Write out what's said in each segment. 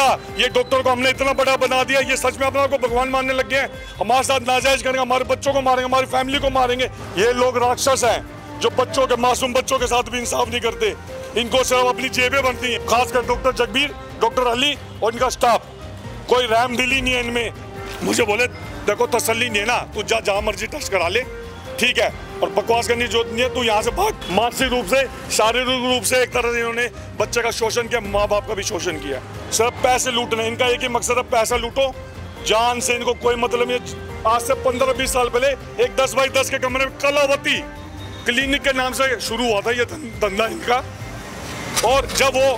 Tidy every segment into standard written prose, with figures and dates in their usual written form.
क्या ये डॉक्टर को हमने इतना बड़ा बना दिया, ये सच में अपने आप को भगवान मानने लग गए हैं? हमारे साथ नाजायज करेंगे, हमारे बच्चों को मारेंगे, हमारी फैमिली को मारेंगे। ये लोग राक्षस हैं जो बच्चों के, मासूम बच्चों के साथ भी इंसाफ नहीं करते। इनको सिर्फ अपनी जेबें बनती हैं, खासकर डॉक्टर जगबीर, डॉक्टर अली और इनका स्टाफ। कोई रहम दिली नहीं है इनमें। मुझे बोले देखो तसल्ली नहीं है ना, तू जा जहाँ मर्जी टेस्ट करा ले, ठीक है, और बकवास करने की जरूरत नहीं है, तू यहाँ से भाग। मानसिक रूप से, शारीरिक रूप से एक तरह से इन्होंने बच्चे का शोषण किया, माँ बाप का भी शोषण किया। सिर्फ पैसे लूटने, इनका एक ही मकसद है, पैसा लूटो, जान से इनको कोई मतलब नहीं। आज से 15-20 साल पहले एक 10 बाई 10 के कमरे में कलावती क्लिनिक के नाम से शुरू हुआ था ये धंधा इनका। और जब वो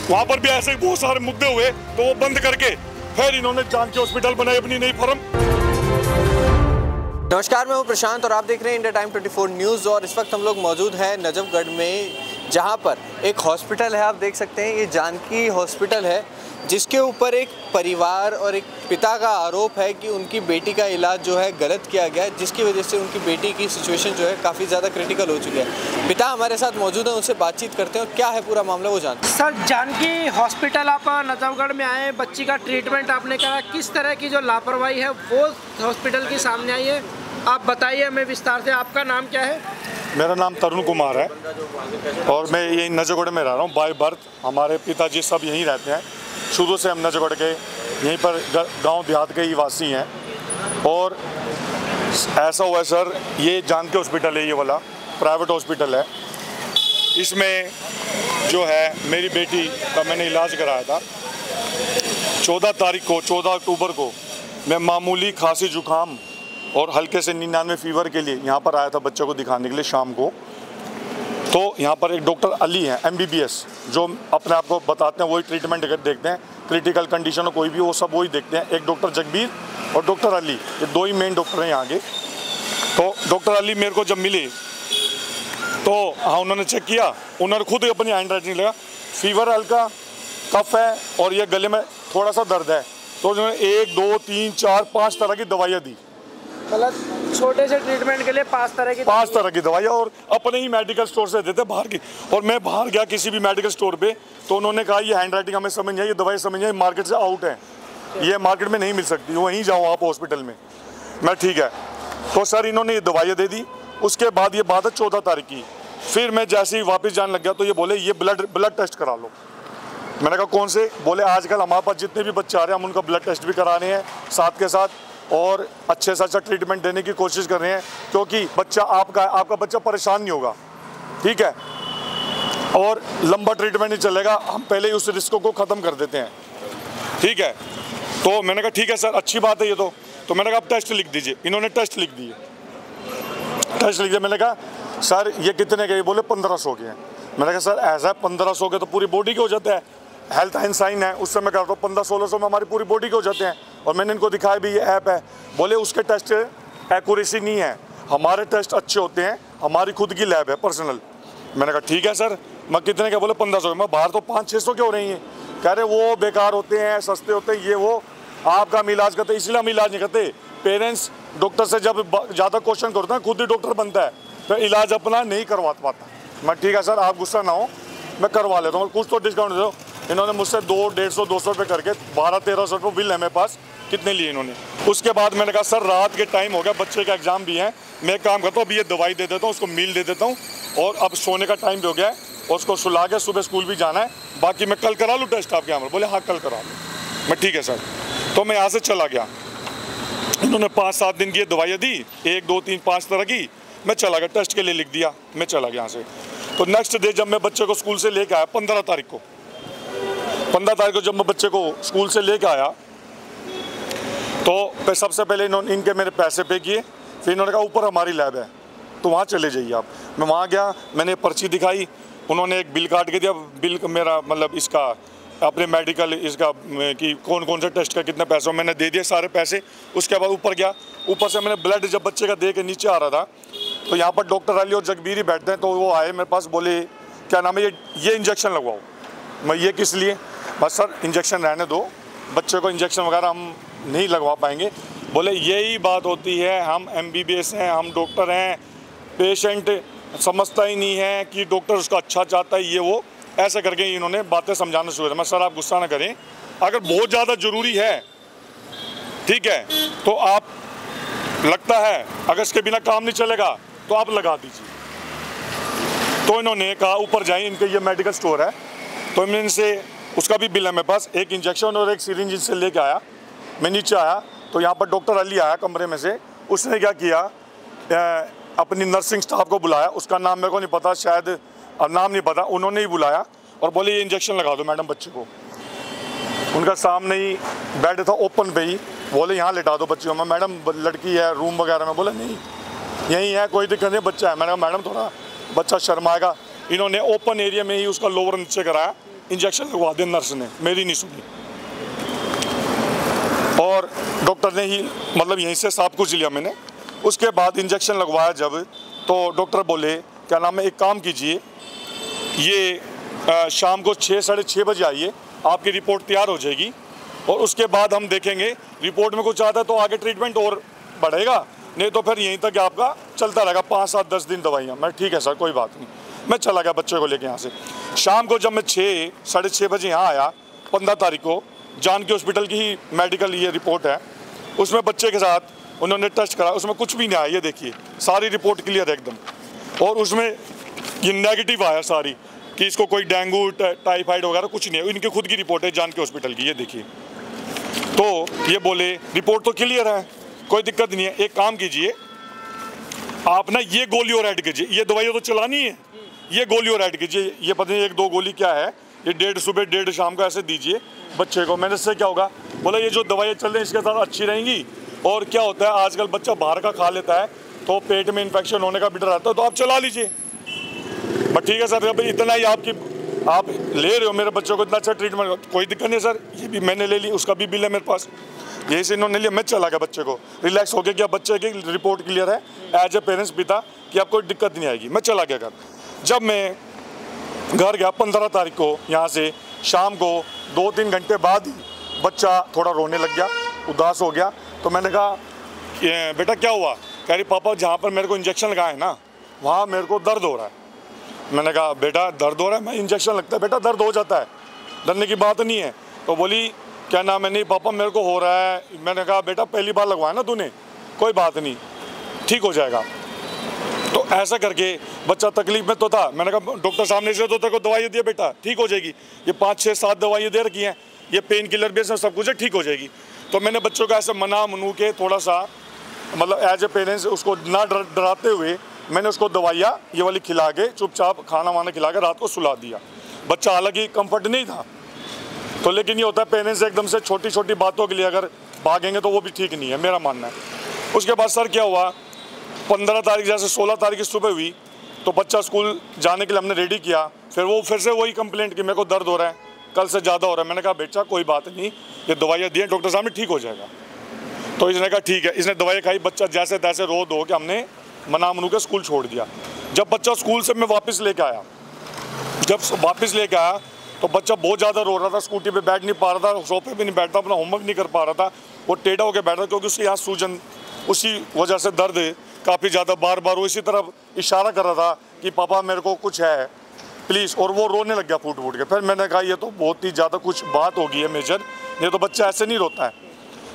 वहाँ पर भी ऐसे बहुत सारे मुद्दे हुए तो वो बंद करके फिर इन्होंने जानकी हॉस्पिटल बनाई अपनी नई फर्म। नमस्कार, मैं हूं प्रशांत और आप देख रहे हैं इंडिया टाइम 24 न्यूज़। और इस वक्त हम लोग मौजूद हैं नजफगढ़ में, जहां पर एक हॉस्पिटल है। आप देख सकते हैं ये जानकी हॉस्पिटल है, जिसके ऊपर एक परिवार और एक पिता का आरोप है कि उनकी बेटी का इलाज जो है गलत किया गया है, जिसकी वजह से उनकी बेटी की सिचुएशन जो है काफ़ी ज़्यादा क्रिटिकल हो चुकी है। पिता हमारे साथ मौजूद हैं, उनसे बातचीत करते हैं और क्या है पूरा मामला वो जानते हैं। सर, जानकी हॉस्पिटल आप नजफगढ़ में आए, बच्ची का ट्रीटमेंट आपने करा, किस तरह की जो लापरवाही है वो हॉस्पिटल के सामने आई है, आप बताइए हमें विस्तार से। आपका नाम क्या है? मेरा नाम तरुण कुमार है और मैं यही नजफगढ़ में रह रहा हूँ बाय बर्थ। हमारे पिताजी सब यहीं रहते हैं, शुरू से हम नजफगढ़ के यहीं पर गांव देहात के ही वासी हैं। और ऐसा हुआ सर, ये जानकी हॉस्पिटल है, ये वाला प्राइवेट हॉस्पिटल है। इसमें जो है मेरी बेटी का मैंने इलाज कराया था 14 तारीख को, 14 अक्टूबर को। मैं मामूली खांसी जुकाम और हल्के से 99 फीवर के लिए यहाँ पर आया था बच्चे को दिखाने के लिए शाम को। तो यहाँ पर एक डॉक्टर अली हैं MBBS, जो अपने आप को बताते हैं वही ट्रीटमेंट देखते हैं, क्रिटिकल कंडीशन हो कोई भी वो सब वही देखते हैं। एक डॉक्टर जगबीर और डॉक्टर अली, ये दो ही मेन डॉक्टर हैं यहाँ के। तो डॉक्टर अली मेरे को जब मिले तो हाँ उन्होंने चेक किया, उन्होंने खुद अपनी हैंड राइटिंग लगा, फीवर हल्का, कफ है और ये गले में थोड़ा सा दर्द है। तो उन्होंने 1 2 3 4 5 तरह की दवाइयाँ दी। मतलब छोटे से ट्रीटमेंट के लिए 5 तरह की दवाइयाँ और अपने ही मेडिकल स्टोर से देते बाहर की। और मैं बाहर गया किसी भी मेडिकल स्टोर पे तो उन्होंने कहा ये हैंड राइटिंग हमें समझ नहीं आई, ये दवाई समझ नहीं आई, मार्केट से आउट है, ये मार्केट में नहीं मिल सकती, वहीं जाओ आप हॉस्पिटल में। मैं ठीक है। तो सर इन्होंने ये दवाइयाँ दे दी। उसके बाद ये बात है 14 तारीख की। फिर मैं जैसे ही वापस जाने लग गया तो ये बोले ये ब्लड टेस्ट करा लो। मैंने कहा कौन से? बोले आजकल हमारे पास जितने भी बच्चे आ रहे हैं हम उनका ब्लड टेस्ट भी करा रहे हैं साथ के साथ, और अच्छे से अच्छा ट्रीटमेंट देने की कोशिश कर रहे हैं, क्योंकि बच्चा आपका बच्चा परेशान नहीं होगा, ठीक है, और लंबा ट्रीटमेंट नहीं चलेगा, हम पहले ही उस रिस्क को ख़त्म कर देते हैं, ठीक है। तो मैंने कहा ठीक है सर, अच्छी बात है ये तो मैंने कहा आप टेस्ट लिख दीजिए। इन्होंने टेस्ट लिख दिए, मैंने कहा सर ये कितने के? बोले 1500 के हैं। मैंने कहा सर ऐसा 1500 के तो पूरी बॉडी के हो जाते हैं, हेल्थ एंड साइन है, उससे मैं करता हूँ 1500-1600 में हमारी पूरी बॉडी के हो जाते हैं। और मैंने इनको दिखाया भी ये ऐप है। बोले उसके टेस्ट एक्यूरेसी नहीं है, हमारे टेस्ट अच्छे होते हैं, हमारी खुद की लैब है पर्सनल। मैंने कहा ठीक है सर, मैं कितने के? बोले 1500। मैं बाहर तो 500-600 के हो रही हैं। कह रहे वो बेकार होते हैं, सस्ते होते हैं, ये वो आपका हम इलाज करते, इसलिए हम इलाज नहीं करते। पेरेंट्स डॉक्टर से जब ज़्यादा क्वेश्चन करते हैं खुद ही डॉक्टर बनता है, तो इलाज अपना नहीं करवा पाता। मैं ठीक है सर, आप गुस्सा ना हो, मैं करवा लेता हूँ, कुछ तो डिस्काउंट दे दो। इन्होंने मुझसे 150-200 रुपये करके 1200-1300 रुपये बिल है मेरे पास, कितने लिए इन्होंने। उसके बाद मैंने कहा सर रात के टाइम हो गया, बच्चे का एग्जाम भी है, मैं एक काम करता हूँ अभी ये दवाई दे देता हूँ, उसको मील दे देता हूँ, और अब सोने का टाइम भी हो गया है और उसको सुला के सुबह स्कूल भी जाना है, बाकी मैं कल करा लूँ टेस्ट आपके यहाँ पर? बोले हाँ कल करा लो। मैं ठीक है सर। तो मैं यहाँ से चला गया। इन्होंने 5-7 दिन की दवाइयाँ दी, 1 2 3 5 तरह की। मैं चला गया, टेस्ट के लिए लिख दिया, मैं चला गया यहाँ से। तो नेक्स्ट डे जब मैं बच्चे को स्कूल से लेके आया 15 तारीख को जब मैं बच्चे को स्कूल से लेके आया तो सबसे पहले इन्होंने इनके मेरे पैसे पे किए। फिर इन्होंने कहा ऊपर हमारी लैब है तो वहाँ चले जाइए आप। मैं वहाँ गया, मैंने पर्ची दिखाई, उन्होंने एक बिल काट के दिया। बिल मेरा मतलब इसका अपने मेडिकल इसका कि कौन कौन से टेस्ट का कितने पैसे, मैंने दे दिए सारे पैसे। उसके बाद ऊपर गया, ऊपर से मैंने ब्लड जब बच्चे का दे के नीचे आ रहा था तो यहाँ पर डॉक्टर अली और जगबीर ही बैठते हैं। तो वो आए मेरे पास, बोले क्या नाम है ये इंजेक्शन लगवाओ। मैं ये किस लिए? बस सर इंजेक्शन रहने दो, बच्चे को इंजेक्शन वगैरह हम नहीं लगवा पाएंगे। बोले यही बात होती है, हम MBBS हैं, हम डॉक्टर हैं, पेशेंट समझता ही नहीं है कि डॉक्टर उसका अच्छा चाहता है, ये वो ऐसे करके इन्होंने बातें समझाना शुरू किया। मैं सर आप गुस्सा ना करें, अगर बहुत ज़्यादा ज़रूरी है, ठीक है, तो आप लगता है अगर इसके बिना काम नहीं चलेगा तो आप लगा दीजिए। तो इन्होंने कहा ऊपर जाए, इनके ये मेडिकल स्टोर है, तो मैं इनसे, उसका भी बिल है मेरे पास, एक इंजेक्शन और एक सिरिंज इनसे लेके आया। मैं नीचे आया तो यहाँ पर डॉक्टर अली आया कमरे में से, उसने क्या किया, अपनी नर्सिंग स्टाफ को बुलाया, उसका नाम मेरे को नहीं पता, शायद नाम नहीं पता, उन्होंने ही बुलाया और बोले ये इंजेक्शन लगा दो मैडम बच्चे को। उनका सामने ही बेड था ओपन पे ही, बोले यहाँ लेटा दो बच्चे को। मैं मैडम लड़की है रूम वगैरह में, बोले नहीं यहीं है, कोई दिक्कत नहीं, बच्चा है। मैंने कहा मैडम थोड़ा बच्चा शर्माएगा। इन्होंने ओपन एरिया में ही उसका लोअर नीचे कराया, इंजेक्शन लगवा दिया नर्स ने, मेरी नहीं सुनी। और डॉक्टर ने ही मतलब यहीं से सब कुछ लिया मैंने। उसके बाद इंजेक्शन लगवाया जब, तो डॉक्टर बोले क्या नाम है, एक काम कीजिए, ये शाम को 6 साढ़े 6 बजे आइए, आपकी रिपोर्ट तैयार हो जाएगी और उसके बाद हम देखेंगे रिपोर्ट में कुछ आता है तो आगे ट्रीटमेंट और बढ़ेगा, नहीं तो फिर यहीं तक आपका चलता रहेगा 5 7 10 दिन दवाइयाँ। मैं ठीक है सर कोई बात नहीं। मैं चला गया बच्चे को लेके यहाँ से। शाम को जब मैं 6 साढ़े 6 बजे यहाँ आया, 15 तारीख को, जानकी हॉस्पिटल की ही मेडिकल ये रिपोर्ट है, उसमें बच्चे के साथ उन्होंने टेस्ट करा, उसमें कुछ भी नहीं आया। ये देखिए सारी रिपोर्ट क्लियर है एकदम, और उसमें ये नेगेटिव आया सारी कि इसको कोई डेंगू टाइफाइड वगैरह कुछ नहीं है। इनकी खुद की रिपोर्ट है जानकी हॉस्पिटल की, ये देखिए। तो ये बोले रिपोर्ट तो क्लियर है, कोई दिक्कत नहीं है, एक काम कीजिए आप ना ये गोली और ऐड कीजिए, ये दवाइयाँ तो चलानी है, ये गोली और ऐड कीजिए, ये पता नहीं 1 2 गोली क्या है, ये 1.5 सुबह 1.5 शाम को ऐसे दीजिए बच्चे को। मैंने इससे क्या होगा, बोला ये जो दवाइयाँ चल रही हैं इसके साथ अच्छी रहेंगी। और क्या होता है आजकल बच्चा बाहर का खा लेता है तो पेट में इन्फेक्शन होने का भी डर रहता है, तो आप चला लीजिए। बट ठीक है सर, अभी इतना ही आप ले रहे हो मेरे बच्चों को, इतना अच्छा ट्रीटमेंट, कोई दिक्कत नहीं सर, ये भी मैंने ले ली, उसका भी बिल है मेरे पास, यही से इन्होंने लिया। मैं चला गया बच्चे को रिलैक्स हो गया कि अब बच्चे की रिपोर्ट क्लियर है, एज ए पेरेंट्स पिता कि अब कोई दिक्कत नहीं आएगी। मैं चला गया घर। जब मैं घर गया 15 तारीख को यहाँ से, शाम को 2-3 घंटे बाद ही बच्चा थोड़ा रोने लग गया, उदास हो गया। तो मैंने कहा बेटा क्या हुआ? कह रही पापा जहाँ पर मेरे को इंजेक्शन लगाए ना वहाँ मेरे को दर्द हो रहा है। मैंने कहा बेटा दर्द हो रहा है? मैं इंजेक्शन लगता है बेटा दर्द हो जाता है, डरने की बात नहीं है। तो बोली क्या नाम है, नहीं पापा मेरे को हो रहा है। मैंने कहा बेटा पहली बार लगवाया ना तूने, कोई बात नहीं ठीक हो जाएगा। तो ऐसा करके बच्चा तकलीफ में तो था। मैंने कहा डॉक्टर साहब ने इसे तो तेरे को दवाई दिया बेटा ठीक हो जाएगी, ये 5 6 7 दवाई दे रखी हैं, ये पेन किलर भी सब कुछ है, ठीक हो जाएगी। तो मैंने बच्चों को ऐसे मना मनू के थोड़ा सा मतलब एज ए पेरेंट्स उसको ना डराते हुए मैंने उसको दवाइयाँ ये वाली खिला के चुपचाप खाना वाना खिला के रात को सुला दिया। बच्चा हालांकि कंफर्ट नहीं था, तो लेकिन ये होता है पेरेंट्स एकदम से छोटी छोटी बातों के लिए अगर भागेंगे तो वो भी ठीक नहीं है, मेरा मानना है। उसके बाद सर क्या हुआ, 15 तारीख जैसे 16 तारीख की सुबह हुई तो बच्चा स्कूल जाने के लिए हमने रेडी किया। फिर से वही कंप्लेंट कि मेरे को दर्द हो रहा है, कल से ज़्यादा हो रहा है। मैंने कहा बेटा कोई बात नहीं, ये दवाइयाँ दी हैं डॉक्टर साहब ने, ठीक हो जाएगा। तो इसने कहा ठीक है। इसने दवाई खाई, बच्चा जैसे तैसे रो धो के हमने मना मनू के स्कूल छोड़ दिया। जब बच्चा स्कूल से मैं वापस लेके आया, तो बच्चा बहुत ज़्यादा रो रहा था, स्कूटी पे बैठ नहीं पा रहा था, सोफे पे नहीं बैठता, अपना होमवर्क नहीं कर पा रहा था, वो टेढ़ा होकर बैठा क्योंकि उसके यहाँ सूजन, उसी वजह से दर्द काफ़ी ज़्यादा बार बार वो इसी तरफ इशारा कर रहा था कि पापा मेरे को कुछ है प्लीज़, और वो रोने लग गया फूट फूट के। फिर मैंने कहा ये तो बहुत ही ज़्यादा कुछ बात हो गई है मेजर, ये तो बच्चा ऐसे नहीं रोता है।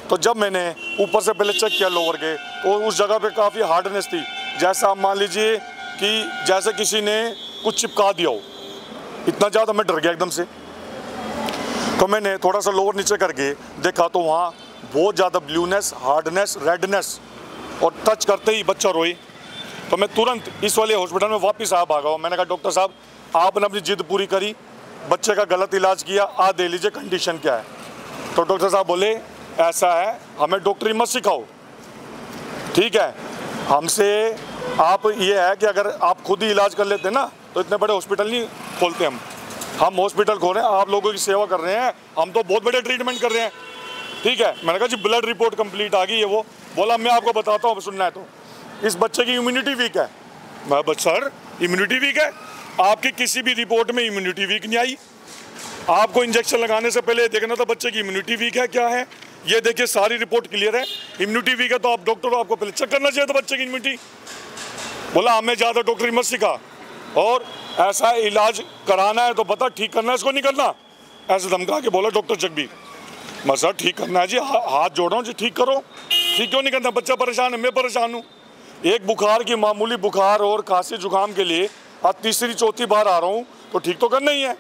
तो जब मैंने ऊपर से पहले चेक किया लोअर के, तो उस जगह पे काफ़ी हार्डनेस थी, जैसा आप मान लीजिए कि जैसे किसी ने कुछ चिपका दिया हो, इतना ज़्यादा मैं डर गया एकदम से। तो मैंने थोड़ा सा लोअर नीचे करके देखा तो वहाँ बहुत ज़्यादा ब्लूनेस, हार्डनेस, रेडनेस, और टच करते ही बच्चा रोई। तो मैं तुरंत इस वाले हॉस्पिटल में वापस भागा हुआ। मैंने कहा डॉक्टर साहब आपने अपनी जिद पूरी करी, बच्चे का गलत इलाज किया, आप दे लीजिए कंडीशन क्या है। तो डॉक्टर साहब बोले ऐसा है, हमें डॉक्टरी मत सिखाओ, ठीक है, हमसे आप ये है कि अगर आप खुद ही इलाज कर लेते ना तो इतने बड़े हॉस्पिटल नहीं खोलते हम हॉस्पिटल खोल रहे हैं, आप लोगों की सेवा कर रहे हैं, हम तो बहुत बड़े ट्रीटमेंट कर रहे हैं, ठीक है। मैंने कहा जी ब्लड रिपोर्ट कंप्लीट आ गई है। वो बोला मैं आपको बताता हूँ, सुनना है तो, इस बच्चे की इम्यूनिटी वीक है। मैं सर इम्यूनिटी वीक है? आपकी किसी भी रिपोर्ट में इम्यूनिटी वीक नहीं आई, आपको इंजेक्शन लगाने से पहले देखना था बच्चे की इम्यूनिटी वीक है क्या है। ये देखिए सारी रिपोर्ट क्लियर है, इम्यूनिटी वीक है तो आप डॉक्टर को आपको पहले चेक करना चाहिए था बच्चे की इम्यूनिटी। बोला हमें ज़्यादा डॉक्टरी मत सिखा, और ऐसा इलाज कराना है तो बता, ठीक करना है इसको नहीं करना, ऐसे धमका के बोला डॉक्टर जगबीर। मैं सर ठीक करना है जी, हाथ जोड़ रहा हूँ जी, ठीक करो। ठीक क्यों नहीं करना? बच्चा परेशान है, मैं परेशान हूँ। एक बुखार की मामूली बुखार और खांसी जुकाम के लिए आज तीसरी चौथी बार आ रहा हूँ, तो ठीक तो करना ही है।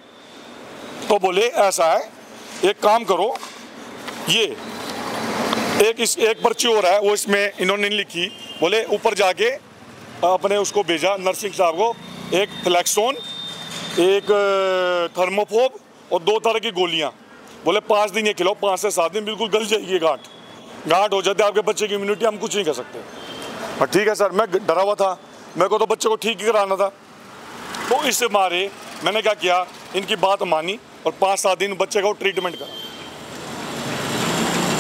तो बोले ऐसा है, एक काम करो, ये एक पर्ची और है, वो इसमें इन्होंने लिखी। बोले ऊपर जाके अपने उसको भेजा नर्सिंग साहब को, एक फ्लैक्सोन, एक थर्मोफोब और 2 तरह की गोलियां। बोले 5 दिन ये खिलाओ, 5 से 7 दिन बिल्कुल गल जाएगी। गांठ हो जाते आपके बच्चे की इम्यूनिटी, हम कुछ नहीं कर सकते। और ठीक है सर, मैं डरा हुआ था, मेरे को तो बच्चे को ठीक ही कराना था। तो इससे मारे मैंने क्या किया, इनकी बात मानी और 5-7 दिन बच्चे का ट्रीटमेंट करा।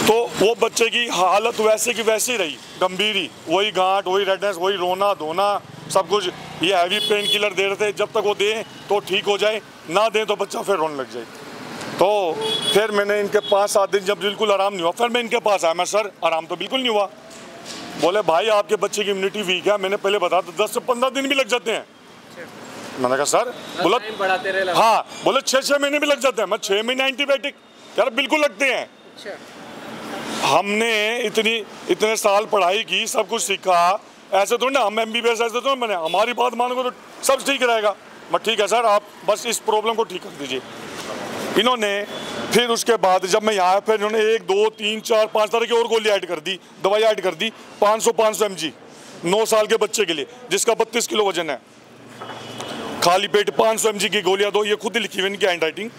तो वो बच्चे की हालत वैसे की वैसी रही, गंभीर ही, वही गांठ, वही रेडनेस, वही रोना धोना सब कुछ। ये हैवी पेन किलर दे रहे थे, जब तक वो दें तो ठीक हो जाए, ना दें तो बच्चा फिर रोने लग जाए। तो फिर मैंने इनके 5-7 दिन जब बिल्कुल आराम नहीं हुआ, फिर मैं इनके पास आया। मैं सर आराम तो बिल्कुल नहीं हुआ। बोले भाई आपके बच्चे की इम्यूनिटी वीक है। मैंने पहले बताया तो 10 से 15 दिन भी लग जाते हैं। मैंने कहा सर, बोला हाँ, बोले 6-6 महीने भी लग जाते हैं। मैं 6 महीने एंटीबायोटिक, यार बिल्कुल लगते हैं। हमने इतने साल पढ़ाई की, सब कुछ सीखा, ऐसे तो ना हम MBBS ऐसे तो मैंने, हमारी बात मानोगे तो सब ठीक रहेगा। मैं ठीक है सर, आप बस इस प्रॉब्लम को ठीक कर दीजिए। इन्होंने फिर उसके बाद जब मैं यहाँ आया, फिर इन्होंने 1, 2, 3, 4, 5 तरह की और गोली ऐड कर दी, दवाई ऐड कर दी। 500 mg 9 साल के बच्चे के लिए, जिसका 32 किलो वजन है। खाली पेट 500 mg की गोलियाँ दो, ये खुद लिखी हुई इनकी हैंड राइटिंग।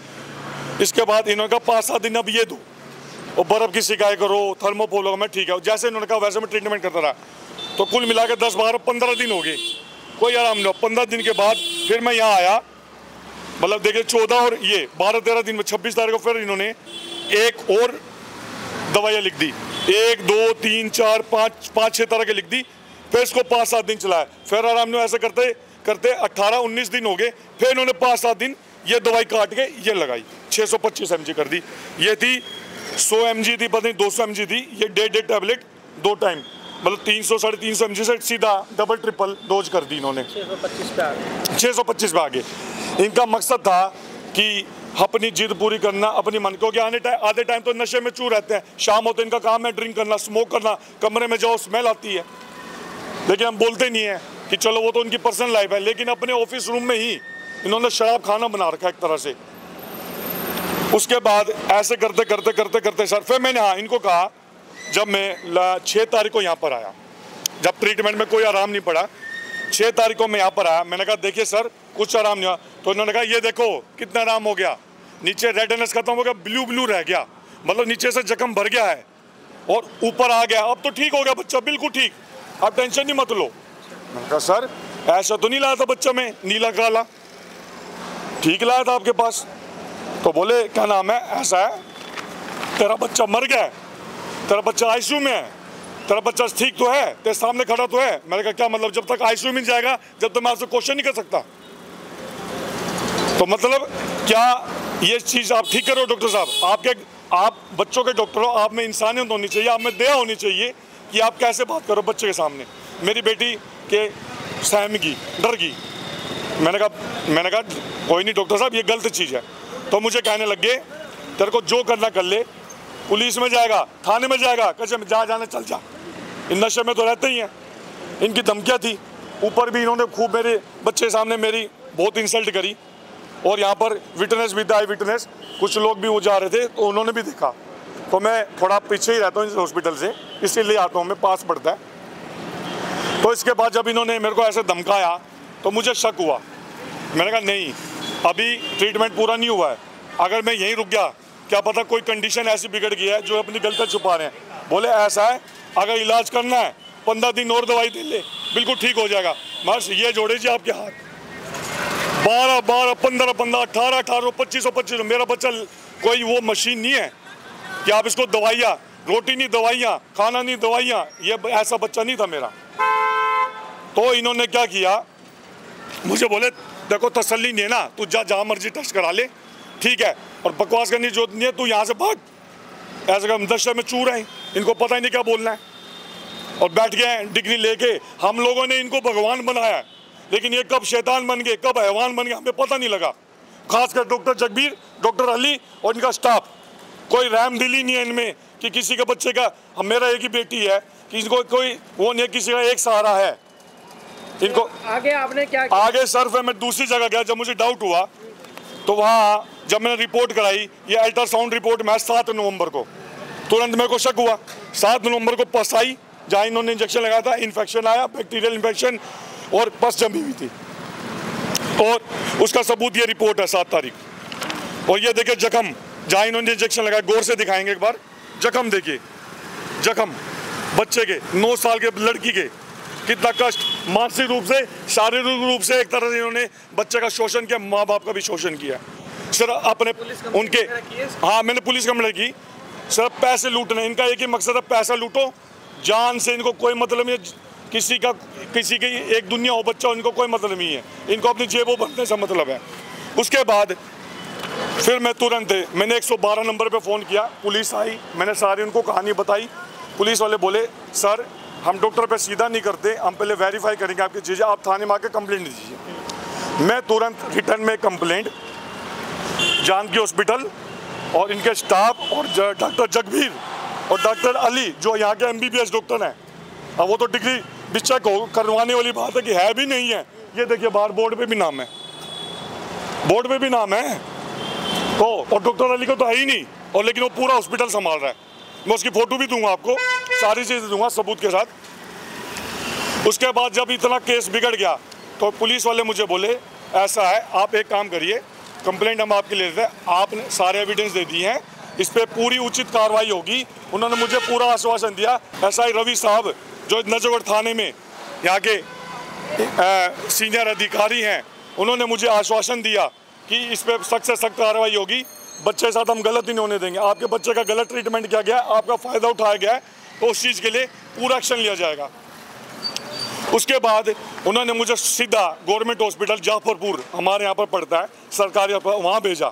इसके बाद इन्होंने कहा 5-7 दिन अब ये दो, और बर्फ़ की शिकायत करो, थर्मोफोल होगा। मैं ठीक है, जैसे इन्होंने कहा वैसे मैं ट्रीटमेंट करता रहा। तो कुल मिला के 10, 12, 15 दिन हो गए, कोई आराम नहीं हुआ। 15 दिन के बाद फिर मैं यहाँ आया, मतलब देखिए 14 और ये 12-13 दिन में 26 तारीख को फिर इन्होंने एक और दवाइयाँ लिख दी। 1, 2, 3, 4, 5-6 तरह के लिख दी। फिर इसको 5-7 दिन चलाया, फिर आराम नहीं। ऐसे करते करते 18-19 दिन हो गए। फिर इन्होंने 5-7 दिन ये दवाई काट के ये लगाई, 625 mg कर दी। ये थी 100 mg थी, पता नहीं 200 mg थी। ये डे टैबलेट 2 टाइम, मतलब 300-350 mg से सीधा डबल ट्रिपल डोज कर दी इन्होंने। 625 पे आगे। इनका मकसद था कि अपनी जिद पूरी करना, अपनी मन, क्योंकि आधे टाइम तो नशे में चूर रहते हैं। शाम होते इनका काम है ड्रिंक करना, स्मोक करना, कमरे में जाओ स्मेल आती है, लेकिन हम बोलते नहीं है कि चलो वो तो उनकी पर्सनल लाइफ है। लेकिन अपने ऑफिस रूम में ही इन्होंने शराब खाना बना रखा है एक तरह से। उसके बाद ऐसे करते करते करते करते सर, फिर मैंने हाँ इनको कहा, जब मैं 6 तारीख को यहाँ पर आया, जब ट्रीटमेंट में कोई आराम नहीं पड़ा, 6 तारीख को मैं यहाँ पर आया। मैंने कहा देखिए सर कुछ आराम नहीं हुआ। तो इन्होंने कहा ये देखो कितना आराम हो गया, नीचे रेडनेस खत्म हो गया, ब्लू रह गया, मतलब नीचे से जख्म भर गया है और ऊपर आ गया, अब तो ठीक हो गया बच्चा, बिल्कुल ठीक, आप टेंशन नहीं मत लो। मैंने कहा सर ऐसा तो नहीं लाया था बच्चा में, नीला काला, ठीक लाया था आपके पास। तो बोले क्या नाम है, ऐसा है, तेरा बच्चा मर गया है, तेरा बच्चा ICU में है, तेरा बच्चा ठीक तो है, तेरे सामने खड़ा तो है। मैंने कहा क्या मतलब, जब तक ICU में जाएगा जब तक मैं आपसे क्वेश्चन नहीं कर सकता। तो मतलब क्या ये चीज़ आप ठीक करो डॉक्टर साहब, आप बच्चों के डॉक्टर हो, आप में इंसानियत होनी चाहिए, आप में दया होनी चाहिए कि आप कैसे बात करो बच्चे के सामने। मेरी बेटी के सहम की, डर गई। मैंने कहा कोई नहीं डॉक्टर साहब, ये गलत चीज़ है। तो मुझे कहने लग गए तेरे को जो करना कर ले, पुलिस में जाएगा, थाने में जाएगा, कैसे जा जाने चल जा, इन नशे में तो रहते ही हैं। इनकी धमकियाँ थी। ऊपर भी इन्होंने खूब मेरे बच्चे के सामने मेरी बहुत इंसल्ट करी। और यहाँ पर विटनेस भी था, विटनेस कुछ लोग भी वो जा रहे थे, तो उन्होंने भी देखा। तो मैं थोड़ा पीछे ही रहता हूँ इस हॉस्पिटल से, इसीलिए आता हूँ, मैं पास पड़ता है। तो इसके बाद जब इन्होंने मेरे को ऐसे धमकाया तो मुझे शक हुआ। मैंने कहा नहीं, अभी ट्रीटमेंट पूरा नहीं हुआ है, अगर मैं यहीं रुक गया क्या पता कोई कंडीशन ऐसी बिगड़ गई है जो अपनी गलतियाँ छुपा रहे हैं। बोले ऐसा है, अगर इलाज करना है 15 दिन और दवाई दे ले, बिल्कुल ठीक हो जाएगा। बस ये जोड़े जी आपके हाथ, 12, 15, 18, 25, मेरा बच्चा कोई वो मशीन नहीं है कि आप इसको दवाइयाँ, रोटी नहीं दवाइयाँ, खाना नहीं दवाइयाँ, ये ऐसा बच्चा नहीं था मेरा। तो इन्होंने क्या किया, मुझे बोले देखो तसल्ली नहीं है ना, तू जा जहाँ मर्जी टेस्ट करा ले, ठीक है, और बकवास करने की जरूरत नहीं है, तू यहाँ से भाग। ऐसे कर दशा में चूर है, इनको पता ही नहीं क्या बोलना है, और बैठ गए डिग्री लेके। हम लोगों ने इनको भगवान बनाया है, लेकिन ये कब शैतान बन गए, कब हैवान बन गए, हमें पता नहीं लगा। खासकर डॉक्टर जगबीर, डॉक्टर अली और इनका स्टाफ, कोई रहम दिली नहीं है इनमें कि किसी के बच्चे का, मेरा एक ही बेटी है कि इनको कोई वो नहीं है, किसी का एक सहारा है इनको। आगे आपने क्या किया? आगे सर फिर मैं दूसरी जगह गया, जब मुझे डाउट हुआ तो वहाँ जब मैंने रिपोर्ट कराई, ये अल्ट्रासाउंड रिपोर्ट में 7 नवंबर को, तुरंत मेरे को शक हुआ। 7 नवंबर को पस आई, जहाँ इन्होंने इंजेक्शन लगाया था, इन्फेक्शन आया, बैक्टीरियल इन्फेक्शन, और पस जमी हुई थी, और उसका सबूत ये रिपोर्ट है 7 तारीख। और ये देखिए जख्म, जहाँ इन्होंने इंजेक्शन लगाया, गौर से दिखाएंगे एक बार, जख्म देखिए, जख्म बच्चे के 9 साल के लड़की के, कितना कष्ट, मानसिक रूप से, शारीरिक रूप से एक तरह से इन्होंने बच्चे का शोषण किया, माँ बाप का भी शोषण किया सर अपने उनके। हाँ मैंने पुलिस कंप्लेंट की सर, पैसे लूटने, इनका एक ही मकसद है, पैसा लूटो, जान से इनको कोई मतलब नहीं है, किसी की एक दुनिया हो बच्चा, इनको कोई मतलब नहीं है, इनको अपनी जेबों भरने से मतलब है। उसके बाद फिर मैं तुरंत, मैंने 112 नंबर पे फ़ोन किया, पुलिस आई, मैंने सारी उनको कहानी बताई। पुलिस वाले बोले सर हम डॉक्टर पे सीधा नहीं करते, हम पहले वेरीफाई करेंगे आपकी चीज़ें, आप थाने में आके कंप्लेंट दीजिए। मैं तुरंत रिटर्न में कंप्लेंट जानकी हॉस्पिटल और इनके स्टाफ और डॉक्टर जगबीर और डॉक्टर अली जो यहाँ के MBBS डॉक्टर हैं, अब वो तो डिग्री भी चेक करवाने वाली बात है कि है भी नहीं है। ये देखिए बाहर बोर्ड पे भी नाम है, बोर्ड पे भी नाम है तो, और डॉक्टर अली को तो है ही नहीं, और लेकिन वो पूरा हॉस्पिटल संभाल रहा है। मैं उसकी फ़ोटो भी दूंगा आपको, सारी चीज़ें दूंगा सबूत के साथ। उसके बाद जब इतना केस बिगड़ गया तो पुलिस वाले मुझे बोले ऐसा है, आप एक काम करिए, कंप्लेंट हम आपके ले लेते हैं, आपने सारे एविडेंस दे दिए हैं, इस पर पूरी उचित कार्रवाई होगी। उन्होंने मुझे पूरा आश्वासन दिया। SI रवि साहब जो नजफगढ़ थाने में यहाँ के सीनियर अधिकारी हैं, उन्होंने मुझे आश्वासन दिया कि इस पर सख्त से सख्त कार्रवाई होगी, बच्चे के साथ हम गलत ही नहीं होने देंगे, आपके बच्चे का गलत ट्रीटमेंट किया गया, आपका फ़ायदा उठाया गया है, तो उस चीज़ के लिए पूरा एक्शन लिया जाएगा। उसके बाद उन्होंने मुझे सीधा गवर्नमेंट हॉस्पिटल जाफरपुर, हमारे यहाँ पर पड़ता है सरकारी, वहाँ भेजा।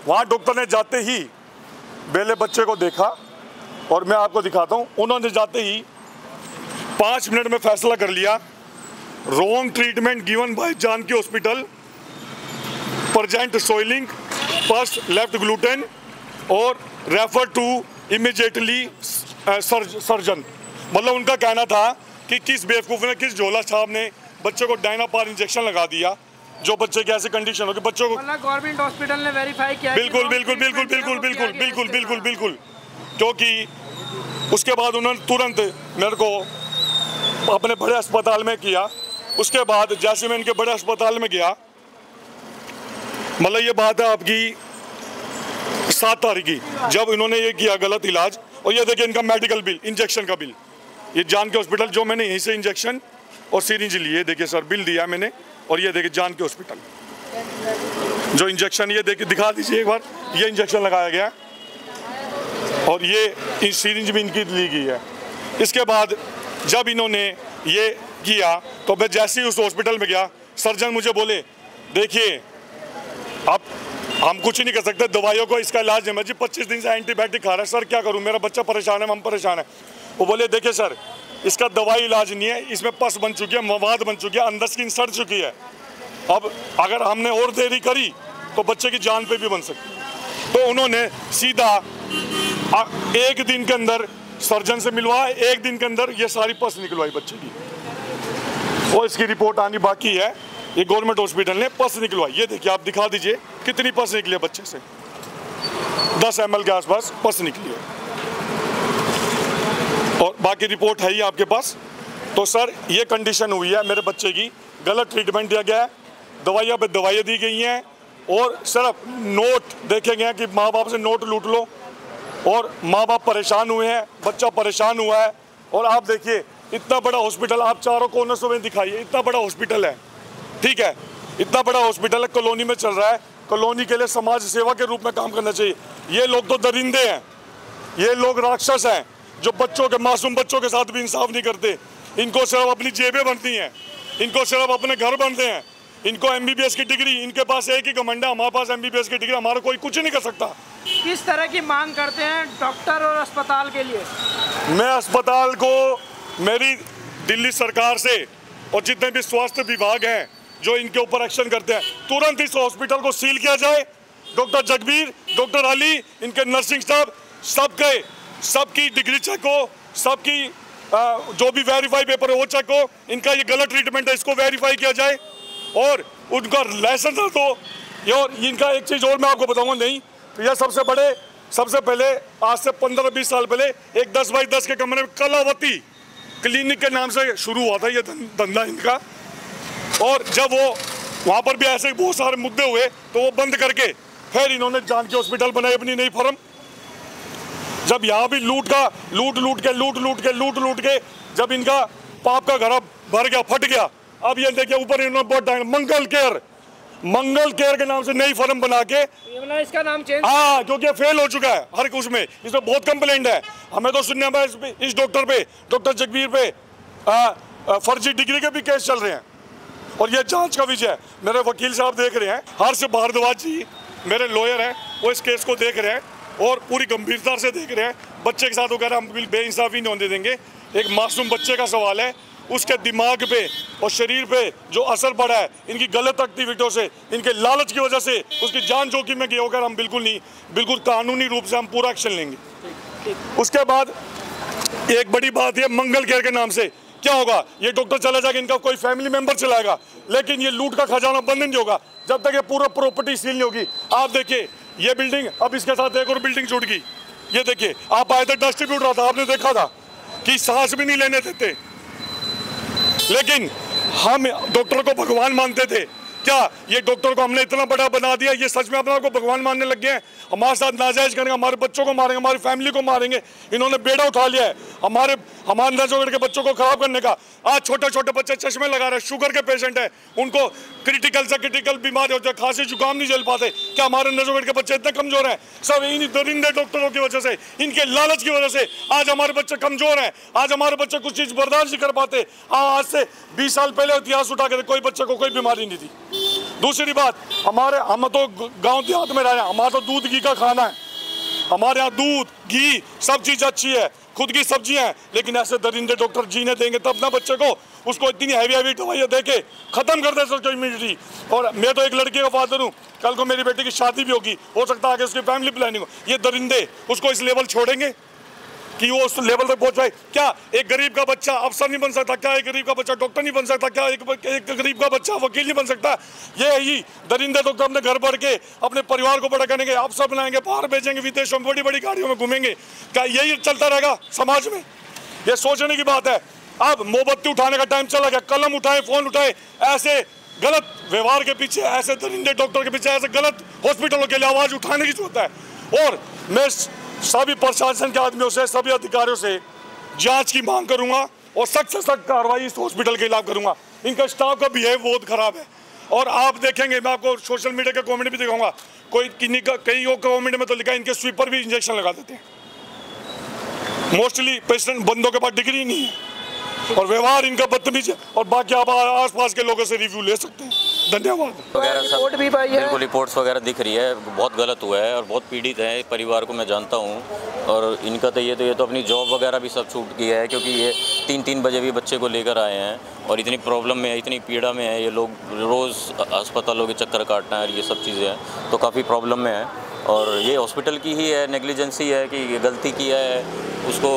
वहाँ डॉक्टर ने जाते ही बेले बच्चे को देखा, और मैं आपको दिखाता हूँ, उन्होंने जाते ही 5 मिनट में फैसला कर लिया, wrong treatment given by Janaki hospital, present soiling, first left gluten, और रेफर टू इमीडिएटली सर्जन। मतलब उनका कहना था कि किस बेवकूफ़ ने, किस झोला साहब ने बच्चे को डायनापार इंजेक्शन लगा दिया, जो बच्चे की ऐसी कंडीशन हो कि बच्चों को। गवर्नमेंट हॉस्पिटल ने वेरीफाई किया? बिल्कुल बिल्कुल बिल्कुल बिल्कुल बिल्कुल बिल्कुल बिल्कुल बिल्कुल, क्योंकि उसके बाद उन्होंने तुरंत मेरे को अपने बड़े अस्पताल में किया। उसके बाद जैसे मैं इनके बड़े अस्पताल में गया, मतलब ये बात है आपकी 7 तारीख की, जब इन्होंने ये किया गलत इलाज। और ये देखिए इनका मेडिकल बिल, इंजेक्शन का बिल, ये जानकी हॉस्पिटल जो मैंने यहीं से इंजेक्शन और सिरिंज लिए, देखिए सर बिल दिया मैंने। और ये देखिए जानकी हॉस्पिटल जो इंजेक्शन, ये देखिए दिखा दीजिए एक बार, ये इंजेक्शन लगाया गया और ये सिरिंज भी इनकी ली गई है। इसके बाद जब इन्होंने ये किया तो मैं जैसे ही उस हॉस्पिटल में गया, सर्जन मुझे बोले देखिए अब हम कुछ नहीं कर सकते, दवाइयों को इसका इलाज नहीं, मैं जी 25 दिन से एंटीबायोटिक खा रहा है, सर क्या करूं, मेरा बच्चा परेशान है, हम परेशान है। वो बोले देखिए सर इसका दवाई इलाज नहीं है, इसमें पस बन चुकी है, मवाद बन चुकी है, अंदर स्किन सड़ चुकी है, अब अगर हमने और देरी करी तो बच्चे की जान पे भी बन सकती है। तो उन्होंने सीधा 1 दिन के अंदर सर्जन से मिलवाया, 1 दिन के अंदर ये सारी पस निकलवाई बच्चे की, और इसकी रिपोर्ट आनी बाकी है। ये गवर्नमेंट हॉस्पिटल ने पस निकलवाई, ये देखिए आप दिखा दीजिए कितनी पस निकली है बच्चे से, 10 ml के आसपास पस निकली है, और बाकी रिपोर्ट है ही आपके पास। तो सर ये कंडीशन हुई है मेरे बच्चे की, गलत ट्रीटमेंट दिया गया है, दवाइयाँ पे दवाइयाँ दी गई हैं, और सिर्फ नोट देखे गए हैं कि माँ बाप से नोट लूट लो, और माँ बाप परेशान हुए हैं, बच्चा परेशान हुआ है। और आप देखिए इतना बड़ा हॉस्पिटल, आप चारों कोनों में दिखाइए, इतना बड़ा हॉस्पिटल है, ठीक है, इतना बड़ा हॉस्पिटल है, कॉलोनी में चल रहा है, कॉलोनी के लिए समाज सेवा के रूप में काम करना चाहिए। ये लोग तो दरिंदे हैं, ये लोग राक्षस हैं जो बच्चों के, मासूम बच्चों के साथ भी इंसाफ नहीं करते। इनको सिर्फ अपनी जेबें बनती हैं, इनको सिर्फ अपने घर बनते हैं, इनको MBBS की डिग्री, इनके पास एक ही घमंड है, हमारे पास MBBS की डिग्री, हमारा कोई कुछ नहीं कर सकता। किस तरह की मांग करते हैं डॉक्टर और अस्पताल के लिए? मैं अस्पताल को, मेरी दिल्ली सरकार से और जितने भी स्वास्थ्य विभाग हैं जो इनके ऊपर एक्शन करते हैं, तुरंत इस हॉस्पिटल को सील किया जाए। डॉक्टर जगबीर डॉक्टर अली, इनके नर्सिंग स्टाफ, सबकी डिग्री चेक हो, सबकी जो भी वेरीफाई पेपर है वो चेक हो। इनका ये गलत ट्रीटमेंट है, इसको वेरीफाई किया जाए और उनका लाइसेंस रख दो। और इनका एक चीज़ और मैं आपको बताऊंगा, नहीं तो यह सबसे पहले आज से 15-20 साल पहले एक 10x10 के कमरे में कलावती क्लिनिक के नाम से शुरू हुआ था ये धंधा इनका। और जब वो वहाँ पर भी ऐसे बहुत सारे मुद्दे हुए तो वो बंद करके फिर इन्होंने जानकी हॉस्पिटल बनाई अपनी नई फर्म। जब यहाँ भी लूट के जब इनका पाप का घर भर गया, फट गया, अब ये देखिए ऊपर इन्होंने बहुत मंगल केयर के नाम से नई फर्म बना के इसका नाम चेंज, हाँ, क्योंकि फेल हो चुका है हर कुछ में। इसमें बहुत कंप्लेंट है, हमें तो सुनने में इस डॉक्टर पे, डॉक्टर जगबीर पे फर्जी डिग्री के भी केस चल रहे हैं और ये जांच का विषय है। मेरे वकील साहब देख रहे हैं, हर्ष भारद्वाज जी मेरे लॉयर हैं, वो इस केस को देख रहे हैं और पूरी गंभीरता से देख रहे हैं। बच्चे के साथ वगैरह हम बेइंसाफी नहीं होने देंगे। एक मासूम बच्चे का सवाल है, उसके दिमाग पे और शरीर पे जो असर पड़ा है इनकी गलत एक्टिविटियों से, इनके लालच की वजह से उसकी जान जोखिम में गई होकर हम बिल्कुल कानूनी रूप से हम पूरा एक्शन लेंगे। उसके बाद एक बड़ी बात है, मंगल केयर के नाम से क्या होगा, ये डॉक्टर चला जाएगा, इनका कोई फैमिली मेंबर चलाएगा, लेकिन ये लूट का खजाना बंद नहीं होगा जब तक ये पूरा प्रॉपर्टी सील नहीं होगी। आप देखिए ये बिल्डिंग, अब इसके साथ एक और बिल्डिंग जुड़ गई। ये देखिए, आप आए थे डिस्ट्रीब्यूट रहा था, आपने देखा था कि सांस भी नहीं लेने देते, लेकिन हम डॉक्टर को भगवान मानते थे। क्या ये डॉक्टर को हमने इतना बड़ा बना दिया, ये सच में अपने आप को भगवान मानने लग गए हैं। हमारे साथ नाजायज करेंगे, हमारे बच्चों को मारेंगे, हमारी फैमिली को मारेंगे। इन्होंने बेड़ा उठा लिया है हमारे नजोगढ़ के बच्चों को खराब करने का। आज छोटे बच्चे चश्मे लगा रहे हैं, शुगर के पेशेंट है, उनको क्रिटिकल से क्रिटिकल बीमारी होती है, खांसी जुकाम नहीं झेल पाते। क्या हमारे नजोगढ़ के बच्चे इतने कमजोर हैं? सब इन दरिंदे डॉक्टरों की वजह से, इनके लालच की वजह से आज हमारे बच्चे कमजोर हैं। आज हमारे बच्चे कुछ चीज बर्दाश्त नहीं कर पाते। आज से 20 साल पहले इतिहास उठा के कोई बच्चे को कोई बीमारी नहीं थी। दूसरी बात, हम तो गांव देहात में रह रहे हैं, हमारा तो दूध घी का खाना है, हमारे यहाँ दूध घी सब चीज अच्छी है, खुद की सब्जियां हैं, लेकिन ऐसे दरिंदे डॉक्टर जीने देंगे तब ना बच्चे को, उसको इतनी हैवी दवाइयाँ दे के खत्म कर दे सकते इम्यूनिटी। और मैं तो एक लड़के का फादर हूँ, कल को मेरी बेटी की शादी भी होगी, हो सकता है आगे उसकी फैमिली प्लानिंग हो। ये दरिंदे उसको इस लेवल छोड़ेंगे कि वो उस लेवल तक पहुंच पाए? क्या एक गरीब का बच्चा अफसर नहीं बन सकता? क्या एक गरीब का बच्चा डॉक्टर नहीं बन सकता? क्या एक गरीब का बच्चा वकील नहीं बन सकता? ये ही दरिंदे डॉक्टर अपने घर भर के अपने परिवार को बड़ा करेंगे, अफसर बनाएंगे, बाहर भेजेंगे, विदेशों में बड़ी गाड़ियों में घूमेंगे। क्या यही चलता रहेगा समाज में? ये सोचने की बात है। अब मोमबत्ती उठाने का टाइम चला गया, कलम उठाए, फोन उठाए, ऐसे गलत व्यवहार के पीछे, ऐसे दरिंदे डॉक्टर के पीछे, ऐसे गलत हॉस्पिटलों के लिए आवाज उठाने की जरूरत है। और मैं सभी प्रशासन के आदमियों से, सभी अधिकारियों से जांच की मांग करूंगा और सख्त से सख्त कार्रवाई इस हॉस्पिटल के खिलाफ करूंगा। इनका स्टाफ का बिहेव बहुत खराब है और आप देखेंगे, मैं आपको सोशल मीडिया के कमेंट भी दिखाऊंगा, कई कमेंट में तो लिखा है इनके स्वीपर भी इंजेक्शन लगा देते हैं। मोस्टली पेशेंट बंदों के पास डिग्री नहीं है और व्यवहार इनका बदतमीज है। और बाकी आप आसपास के लोगों से रिव्यू ले सकते हैं। धन्यवाद। रिपोर्ट भी पाई है, बिल्कुल रिपोर्ट्स वगैरह दिख रही है, बहुत गलत हुआ है और बहुत पीड़ित है। परिवार को मैं जानता हूँ और इनका तो ये तो अपनी जॉब वगैरह भी सब छूट गया है, क्योंकि ये 3-3 बजे भी बच्चे को लेकर आए हैं और इतनी प्रॉब्लम में है, इतनी पीड़ा में है। ये लोग रोज़ अस्पतालों के चक्कर काटना है, ये सब चीज़ें हैं, तो काफ़ी प्रॉब्लम में है। और ये हॉस्पिटल की ही है नेग्लिजेंसी है कि गलती किया है उसको।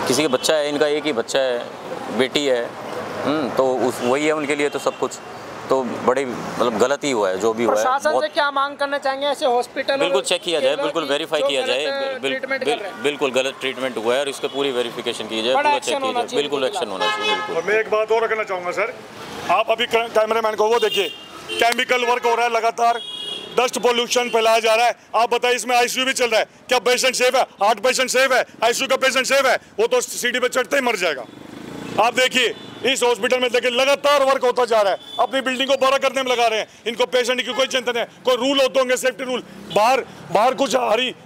किसी का बच्चा है, इनका एक ही बच्चा है, बेटी है, तो वही है उनके लिए तो सब कुछ। तो बड़े मतलब गलत ही हुआ है जो भी हुआ है। प्रशासन से क्या मांग करना चाहेंगे? ऐसे हॉस्पिटल बिल्कुल चेक किया जाए, बिल्कुल वेरीफाई किया जाए, बिल्कुल गलत ट्रीटमेंट हुआ है और इसका पूरी वेरिफिकेशन की जाए, पूरा चेक किया जाए, बिल्कुल एक्शन होना चाहिए। बिल्कुल। मैं एक बात और रखना चाहूँगा सर, आप अभी कैमरामैन को वो देखिए, केमिकल वर्क हो रहा है लगातार, डस्ट पोल्यूशन फैलाया जा रहा है। आप बताइए इसमें आईसीयू भी चल रहा है, क्या पेशेंट सेफ है? हार्ट पेशेंट सेफ है? आईसीयू का पेशेंट सेफ है? वो तो सीढ़ी पे चढ़ते ही मर जाएगा। आप देखिए इस हॉस्पिटल में देखिए लगातार वर्क होता जा रहा है, अपनी बिल्डिंग को बड़ा करने में लगा रहे हैं। इनको पेशेंट की कोई चिंता नहीं है। कोई रूल होते होंगे, सेफ्टी रूल, बाहर कुछ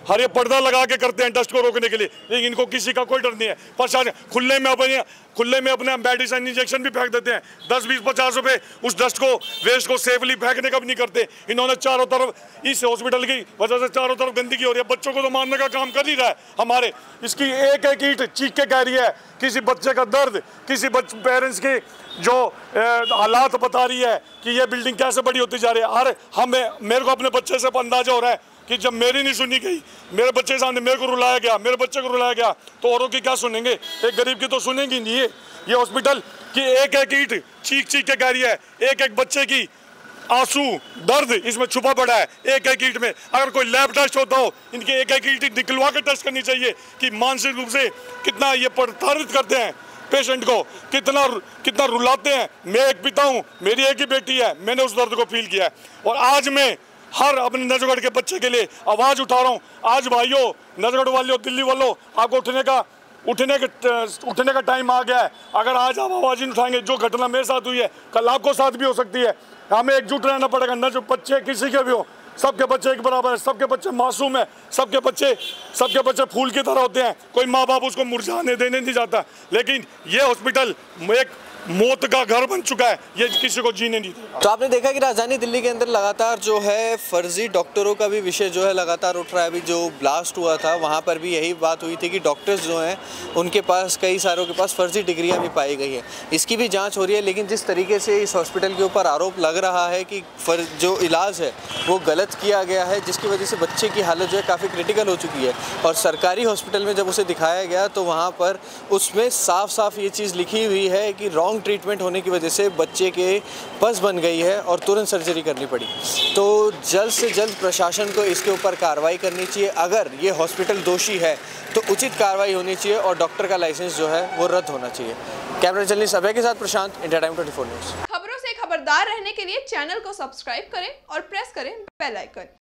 हरे पर्दा लगा के करते हैं डस्ट को रोकने के लिए, लेकिन इनको किसी का कोई डर नहीं है। प्रशासन खुले में अपने मेडिसिन इंजेक्शन भी फेंक देते हैं, 10, 20, 50 रुपए उस डस्ट को, वेस्ट को सेफली फेंकने का भी नहीं करते। इन्होंने चारों तरफ, इस हॉस्पिटल की वजह से चारों तरफ गंदगी हो रही है। बच्चों को तो मारने का काम कर ही रहा है हमारे। इसकी एक ईंट चीख के कह रही है, किसी बच्चे का दर्द, किसी पेरेंट्स की जो हालात बता रही है कि ये बिल्डिंग कैसे बड़ी होती जा रही है। मेरे को अपने बच्चे से अंदाजा हो रहा है कि जब मेरी नहीं सुनी गई, मेरे बच्चे के सामने मेरे को रुलाया गया, मेरे बच्चे को रुलाया गया, तो औरों की क्या सुनेंगे? एक गरीब की तो सुनेंगी नहीं। ये हॉस्पिटल की एक एक ईंट चीख चीख के कह रही है, एक एक बच्चे की आंसू दर्द इसमें छुपा पड़ा है एक एक ईंट में। अगर कोई लैब टेस्ट होता हो, इनकी एक एक ईंट निकलवा के टेस्ट करनी चाहिए कि मानसिक रूप से कितना ये प्रताड़ित करते हैं पेशेंट को, कितना रुलाते हैं। मैं एक पिता हूँ, मेरी एक ही बेटी है, मैंने उस दर्द को फील किया है और आज मैं हर अपने नजफगढ़ के बच्चे के लिए आवाज़ उठा रहा हूँ। आज भाइयों, नजफगढ़ वालों, दिल्ली वालों, आपको उठने का टाइम आ गया है। अगर आज आप आवाज़ नहीं उठाएंगे, जो घटना मेरे साथ हुई है कल आपको साथ भी हो सकती है। हमें एकजुट रहना पड़ेगा। न जो बच्चे किसी के भी हो, सबके बच्चे एक बराबर है, सबके बच्चे मासूम है, सबके बच्चे फूल की तरह होते हैं। कोई माँ बाप उसको मुरझाने देने नहीं चाहता, लेकिन ये हॉस्पिटल एक मौत का घर बन चुका है, ये किसी को जीने नहीं देता। तो आपने देखा कि राजधानी दिल्ली के अंदर लगातार जो है फर्जी डॉक्टरों का भी विषय जो है लगातार उठ रहा है। अभी जो ब्लास्ट हुआ था वहाँ पर भी यही बात हुई थी कि डॉक्टर्स जो हैं उनके पास, कई सारों के पास फर्जी डिग्रियाँ भी पाई गई है। इसकी भी जांच हो रही है, लेकिन जिस तरीके से इस हॉस्पिटल के ऊपर आरोप लग रहा है कि जो इलाज है वो गलत किया गया है, जिसकी वजह से बच्चे की हालत जो है काफ़ी क्रिटिकल हो चुकी है। और सरकारी हॉस्पिटल में जब उसे दिखाया गया तो वहाँ पर उसमें साफ साफ ये चीज़ लिखी हुई है कि रॉन्ग ट्रीटमेंट होने की वजह से बच्चे के पस बन गई है और तुरंत सर्जरी करनी पड़ी। तो जल्द से जल्द प्रशासन को इसके ऊपर कार्रवाई करनी चाहिए। अगर ये हॉस्पिटल दोषी है तो उचित कार्रवाई होनी चाहिए और डॉक्टर का लाइसेंस जो है वो रद्द होना चाहिए। कैमरा जर्नलिस्ट अभय के साथ प्रशांत, इंडिया टाइम 24 न्यूज़। खबरों से खबरदार रहने के लिए चैनल को सब्सक्राइब करें और प्रेस करें बेल आइकन।